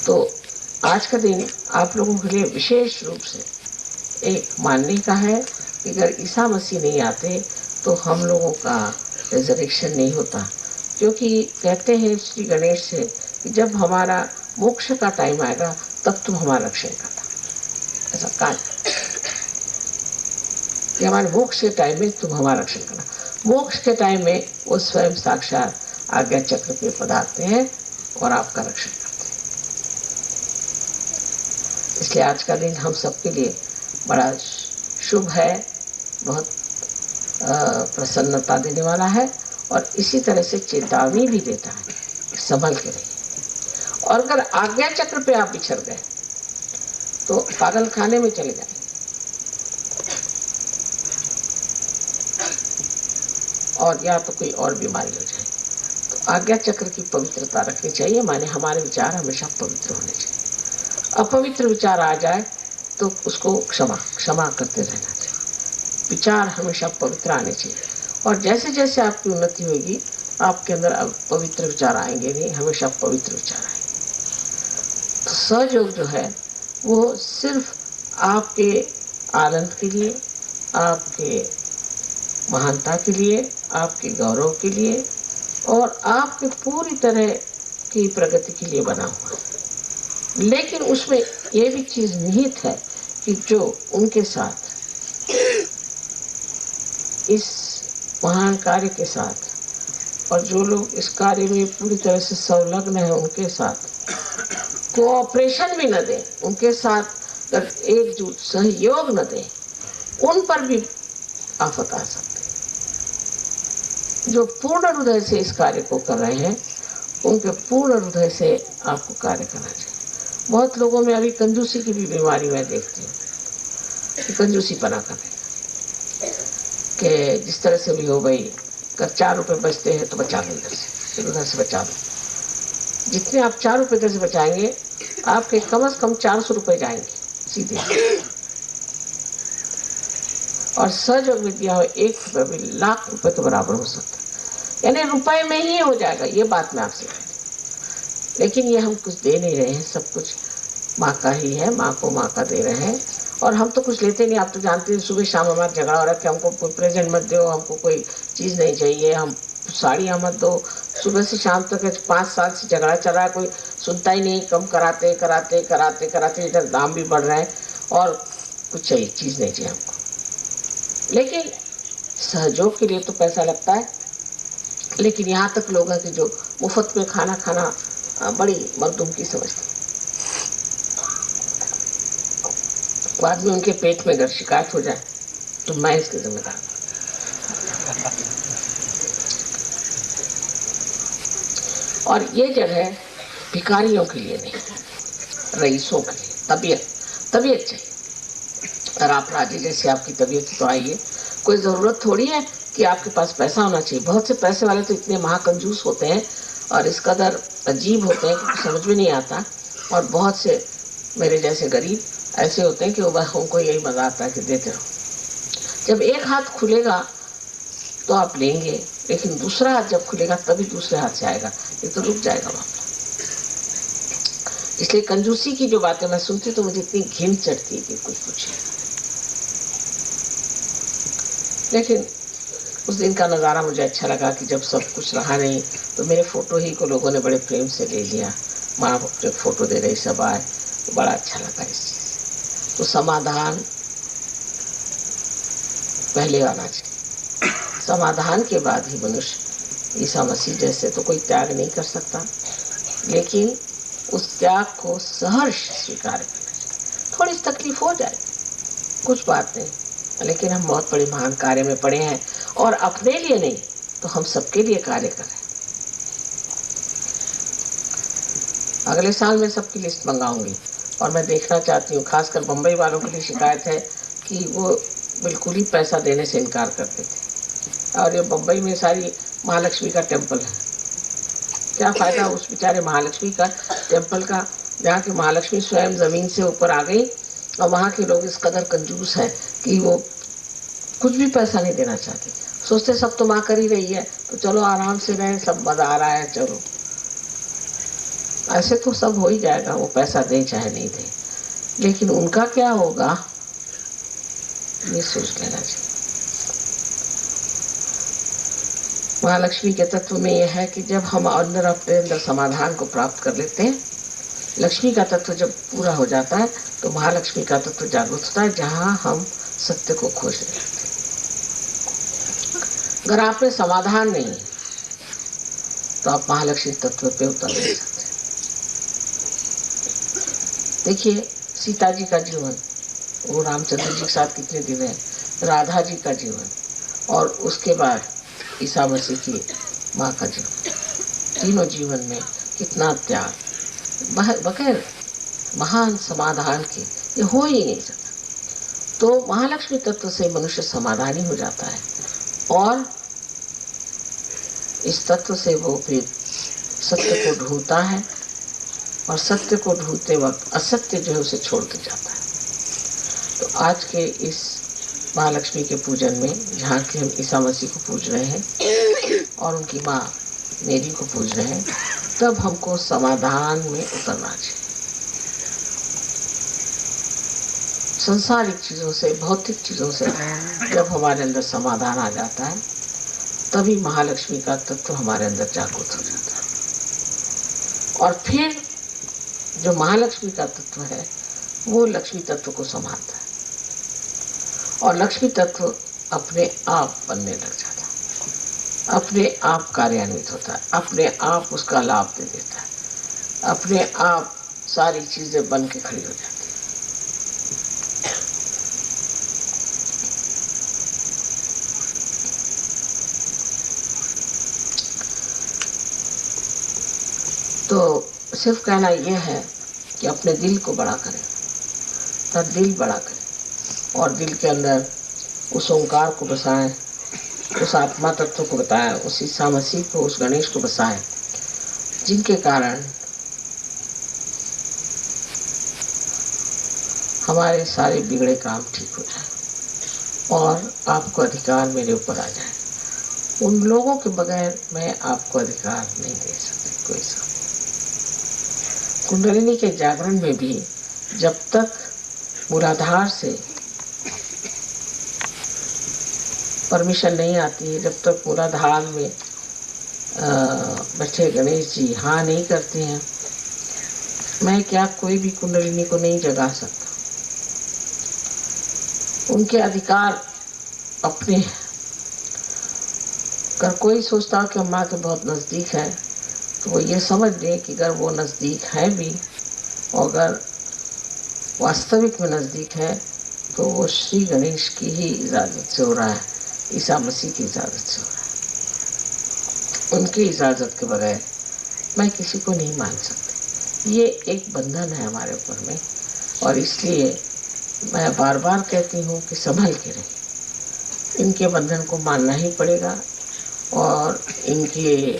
तो आज का दिन आप लोगों के लिए विशेष रूप से एक मानने का है कि अगर ईसा मसीह नहीं आते तो हम लोगों का रिजरेक्शन नहीं होता, क्योंकि कहते हैं श्री गणेश से कि जब हमारा मोक्ष का टाइम आएगा तब तुम हमारा रक्षण करना। ऐसा कहा कि हमारे मोक्ष के टाइम में तुम हमारा रक्षण करना। मोक्ष के टाइम में वो स्वयं साक्षात आज्ञा चक्र पे पधारते हैं और आपका रक्षण करते हैं। इसलिए आज का दिन हम सबके लिए बड़ा शुभ है, बहुत प्रसन्नता देने वाला है और इसी तरह से चेतावनी भी देता है कि संभल के रहिए। और अगर आज्ञा चक्र पे आप बिछड़ गए तो पागल खाने में चले जाएंगे और या तो कोई और बीमारी हो जाए। तो आज्ञा चक्र की पवित्रता रखनी चाहिए, माने हमारे विचार हमेशा पवित्र होने चाहिए। अपवित्र विचार आ जाए तो उसको क्षमा करते रहना चाहिए। विचार हमेशा पवित्र आने चाहिए और जैसे जैसे आपकी उन्नति होगी आपके अंदर अब पवित्र विचार आएंगे नहीं, हमेशा पवित्र विचार आएंगे। तो सहयोग जो है वो सिर्फ आपके आनंद के लिए, आपके महानता के लिए, आपके गौरव के लिए और आपके पूरी तरह की प्रगति के लिए बना हुआ है। लेकिन उसमें ये भी चीज निहित है कि जो उनके साथ इस महान कार्य के साथ और जो लोग इस कार्य में पूरी तरह से संलग्न है उनके साथ कोऑपरेशन भी न दें, उनके साथ एकजुट सहयोग न दें, उन पर भी आफत आ सकती है। जो पूर्ण हृदय से इस कार्य को कर रहे हैं उनके पूर्ण हृदय से आपको कार्य करना चाहिए। बहुत लोगों में अभी कंजूसी की भी बीमारी मैं देखती हूँ, कंजूसी पना करें कि जिस तरह से भी हो भाई, अगर 4 रुपए बचते हैं तो बचा लो, इधर से फिर उधर से बचा लो। जितने आप 4 रुपए इधर से बचाएंगे आपके कम से कम 400 रुपए जाएंगे सीधे। और सहयोग में दिया हुआ 1 रुपए भी लाख रुपए के बराबर हो सकता है, यानी रुपए में ही हो जाएगा। ये बात मैं आपसे कहती हूँ। लेकिन ये हम कुछ दे नहीं रहे हैं, सब कुछ माँ का ही है, माँ को माँ का दे रहे हैं और हम तो कुछ लेते नहीं। आप तो जानते हैं सुबह शाम हमारा झगड़ा हो रहा है कि हमको कोई प्रेजेंट मत दो, हमको कोई चीज नहीं चाहिए, हम साड़ियाँ मत दो। सुबह से शाम तक 5 साल से झगड़ा चल रहा है, कोई सुनता ही नहीं। कम कराते कराते कराते कराते इधर दाम भी बढ़ रहे हैं और कुछ चाहिए चीज नहीं चाहिए हमको। लेकिन सहयोग के लिए तो पैसा लगता है, लेकिन यहाँ तक लोग हैं कि जो मुफ्त में खाना खाना बड़ी मखदूमकी समझते हैं। बाद में उनके पेट में अगर शिकायत हो जाए तो मैं इसके जिम्मेदार। और ये जगह भिखारियों के लिए नहीं, रईसों के लिए। तबीयत चाहिए। अगर आप राजी जैसे आपकी तबीयत तो आइए, कोई जरूरत थोड़ी है कि आपके पास पैसा होना चाहिए। बहुत से पैसे वाले तो इतने महाकंजूस होते हैं और इस कदर अजीब होते हैं कि समझ में नहीं आता। और बहुत से मेरे जैसे गरीब ऐसे होते हैं कि उनको यही मजा आता है कि देते रहो। जब एक हाथ खुलेगा तो आप लेंगे, लेकिन दूसरा हाथ जब खुलेगा तभी दूसरे हाथ से आएगा, ये तो रुक जाएगा वहां। इसलिए कंजूसी की जो बातें मैं सुनती तो मुझे इतनी घिन चढ़ती है कि कुछ पूछे। लेकिन उस दिन का नज़ारा मुझे अच्छा लगा कि जब सब कुछ रहा नहीं तो मेरे फोटो ही को लोगों ने बड़े प्रेम से ले लिया। माँ बाप फोटो दे रही, सब आए, तो बड़ा अच्छा लगा इस चीज से। तो समाधान पहले आना चाहिए। समाधान के बाद ही मनुष्य ईसा मसीह जैसे तो कोई त्याग नहीं कर सकता, लेकिन उस त्याग को सहर्ष स्वीकार करना चाहिए। थोड़ी तकलीफ हो जाए, कुछ बात नहीं, लेकिन हम बहुत बड़े महान कार्य में पड़े हैं और अपने लिए नहीं तो हम सबके लिए कार्य कर रहे हैं। अगले साल मैं सबकी लिस्ट मंगाऊंगी और मैं देखना चाहती हूँ, खासकर बम्बई वालों के लिए शिकायत है कि वो बिल्कुल ही पैसा देने से इनकार करते थे। और ये बम्बई में सारी महालक्ष्मी का टेम्पल है, क्या फायदा उस बेचारे महालक्ष्मी का टेम्पल का, जहाँ की महालक्ष्मी स्वयं जमीन से ऊपर आ गई और वहाँ के लोग इस कदर कंजूस हैं कि वो कुछ भी पैसा नहीं देना चाहते। सोचते सब तो माँ कर ही रही है तो चलो आराम से रहें, सब मजा आ रहा है, चलो। ऐसे तो सब हो ही जाएगा, वो पैसा दे चाहे नहीं दे, लेकिन उनका क्या होगा ये सोच लेना चाहिए। महालक्ष्मी के तत्व में यह है कि जब हम अंदर अपने अंदर समाधान को प्राप्त कर लेते हैं, लक्ष्मी का तत्व जब पूरा हो जाता है तो महालक्ष्मी का तत्व जागृत होता है, जहां हम सत्य को खोजने लगते हैं। अगर आप में समाधान नहीं है तो आप महालक्ष्मी तत्व पे उतर नहीं सकते। देखिए सीता जी का जीवन, वो रामचंद्र जी के साथ कितने दिन है, राधा जी का जीवन, और उसके बाद ईसा मसीह की माँ का जीवन, तीनों जीवन में कितना त्याग, बगैर महान समाधान के ये हो ही नहीं सकता। तो महालक्ष्मी तत्व से मनुष्य समाधानी हो जाता है, और इस तत्व से वो फिर सत्य को ढूंढता है, और सत्य को ढूंढते वक्त असत्य जो है उसे छोड़ते जाता है। तो आज के इस महालक्ष्मी के पूजन में, जहाँ के हम ईसा मसीह को पूज रहे हैं और उनकी माँ मेरी को पूज रहे हैं, तब हमको समाधान में उतरना चाहिए। संसारिक चीजों से, भौतिक चीजों से जब हमारे अंदर समाधान आ जाता है, तभी महालक्ष्मी का तत्व हमारे अंदर जागृत हो जाता है। और फिर जो महालक्ष्मी का तत्व है वो लक्ष्मी तत्व को संभालता है, और लक्ष्मी तत्व अपने आप बनने लग जाता है, अपने आप कार्यान्वित होता है, अपने आप उसका लाभ दे देता है, अपने आप सारी चीजें बन के खड़ी हो जाती है। तो सिर्फ कहना यह है कि अपने दिल को बड़ा करें, तब दिल बड़ा करें, और दिल के अंदर उस ओंकार को बसाएं, उस आत्मा तत्व को बताएं, उस ईसा मसीह को, उस गणेश को बसाएं, जिनके कारण हमारे सारे बिगड़े काम ठीक हो जाए और आपको अधिकार मेरे ऊपर आ जाए। उन लोगों के बगैर मैं आपको अधिकार नहीं दे सकती कोई सा। कुंडलिनी के जागरण में भी जब तक मूलाधार से परमिशन नहीं आती है, जब तक मूलाधार में बैठे गणेश जी हाँ नहीं करते हैं, मैं क्या कोई भी कुंडलिनी को नहीं जगा सकता। उनके अधिकार अपने। अगर कोई सोचता कि हम माँ के बहुत नज़दीक है, तो वो ये समझ ले कि अगर वो नज़दीक है भी, और अगर वास्तविक में नज़दीक है, तो वो श्री गणेश की ही इजाज़त से हो रहा है, ईसा मसीह की इजाज़त से हो रहा है। उनकी इजाज़त के बगैर मैं किसी को नहीं मान सकती। ये एक बंधन है हमारे ऊपर में, और इसलिए मैं बार बार कहती हूँ कि संभल के रहिए। इनके बंधन को मानना ही पड़ेगा, और इनके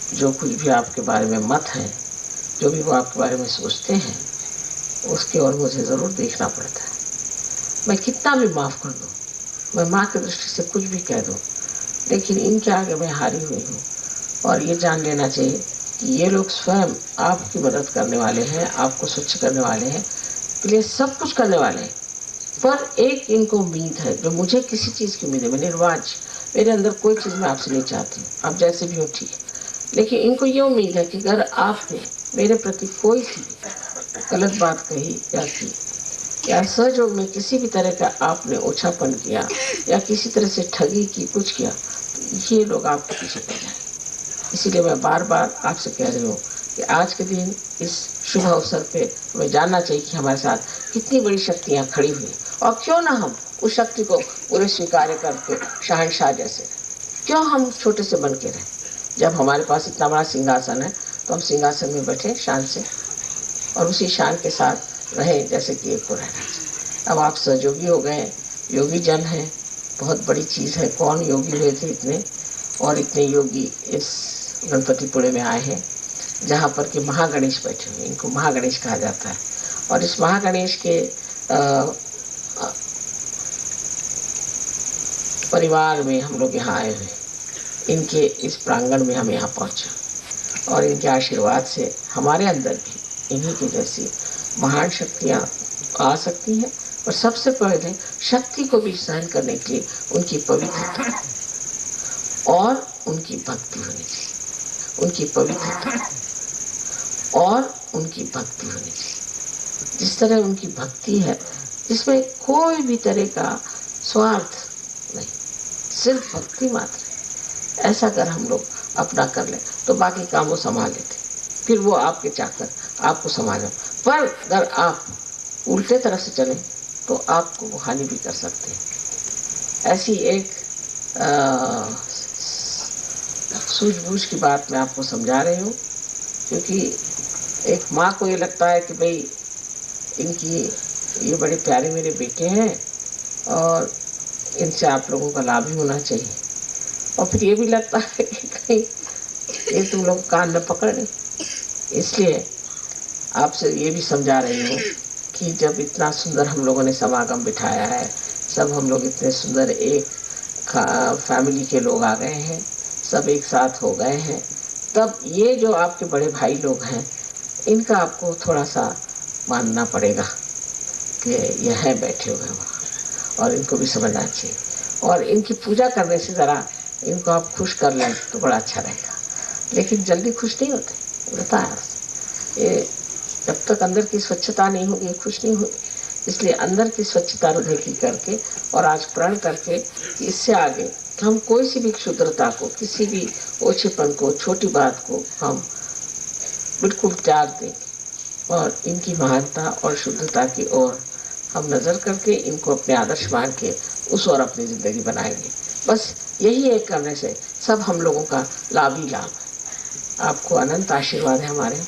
जो कुछ भी आपके बारे में मत है, जो भी वो आपके बारे में सोचते हैं, उसके और मुझे ज़रूर देखना पड़ता है। मैं कितना भी माफ़ कर दूँ, मैं माँ की दृष्टि से कुछ भी कह दूँ, लेकिन इनके आगे मैं हारी हुई हूँ। और ये जान लेना चाहिए कि ये लोग स्वयं आपकी मदद करने वाले हैं, आपको स्वच्छ करने वाले हैं, के लिए सब कुछ करने वाले हैं। पर एक इनको उम्मीद है, जो मुझे किसी चीज़ की उम्मीद है, मैं निर्वाज, मेरे अंदर कोई चीज़ मैं आपसे नहीं चाहती हूँ, आप जैसे भी हो ठीक है, लेकिन इनको ये उम्मीद है कि अगर आपने मेरे प्रति कोई सी गलत बात कही या की, या सहयोग में किसी भी तरह का आपने ओछापन किया, या किसी तरह से ठगी की, कुछ किया, तो ये लोग आपके पीछे पड़ जाएंगे। इसीलिए मैं बार बार आपसे कह रही हूँ कि आज के दिन इस शुभ अवसर पे हमें जानना चाहिए कि हमारे साथ कितनी बड़ी शक्तियाँ खड़ी हुई, और क्यों ना हम उस शक्ति को पूरे स्वीकार करके शहंशाह जैसे, क्यों हम छोटे से बन के रहें। जब हमारे पास इतना बड़ा सिंहासन है, तो हम सिंहासन में बैठे शान से, और उसी शान के साथ रहें जैसे कि एक को रहना चाहिए। अब आप सहयोगी हो गए, योगी जन हैं, बहुत बड़ी चीज़ है। कौन योगी हुए थे इतने, और इतने योगी इस गणपतिपुरे में आए हैं, जहाँ पर कि महागणेश बैठे हुए, इनको महागणेश कहा जाता है। और इस महागणेश के परिवार में हम लोग यहाँ आए हुए, इनके इस प्रांगण में हम यहाँ पहुँचे, और इनके आशीर्वाद से हमारे अंदर भी इन्हीं की जैसी महान शक्तियाँ आ सकती हैं। और सबसे पहले शक्ति को भी सहन करने के लिए उनकी पवित्रता और उनकी भक्ति होनी चाहिए। उनकी पवित्रता और उनकी भक्ति होनी चाहिए। जिस तरह उनकी भक्ति है जिसमें कोई भी तरह का स्वार्थ नहीं, सिर्फ भक्ति मात्र है। ऐसा अगर हम लोग अपना कर लें तो बाकी काम वो संभाल लेते, फिर वो आपके चाकर आपको संभालें। पर अगर आप उल्टे तरफ से चलें तो आपको वो हानि भी कर सकते हैं। ऐसी एक सूझबूझ की बात मैं आपको समझा रही हूँ, क्योंकि एक माँ को ये लगता है कि भाई इनकी ये बड़े प्यारे मेरे बेटे हैं और इनसे आप लोगों का लाभ ही होना चाहिए। और फिर ये भी लगता है कि कहीं ये तुम लोग कान न पकड़े। इसलिए आपसे ये भी समझा रही हूँ कि जब इतना सुंदर हम लोगों ने समागम बिठाया है, सब हम लोग इतने सुंदर एक फैमिली के लोग आ गए हैं, सब एक साथ हो गए हैं, तब ये जो आपके बड़े भाई लोग हैं इनका आपको थोड़ा सा मानना पड़ेगा कि ये हैं बैठे हुए वहाँ, और इनको भी समझना चाहिए। और इनकी पूजा करने से ज़रा इनको आप खुश कर लें तो बड़ा अच्छा रहेगा। लेकिन जल्दी खुश नहीं होते, होता है ये जब तक अंदर की स्वच्छता नहीं होगी खुश नहीं होगी। इसलिए अंदर की स्वच्छता हृदय की करके और आज प्रण करके कि इससे आगे हम कोई सी भी क्षुद्रता को, किसी भी ओछेपन को, छोटी बात को हम बिल्कुल त्याग दें और इनकी महानता और शुद्धता की ओर हम नज़र करके इनको अपने आदर्श मान के उस ओर अपनी ज़िंदगी बनाएंगे। बस यही एक करने से सब हम लोगों का लाभ ही लाभ है। आपको अनंत आशीर्वाद है हमारे,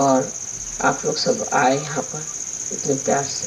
और आप लोग सब आए यहाँ पर इतने प्यार से।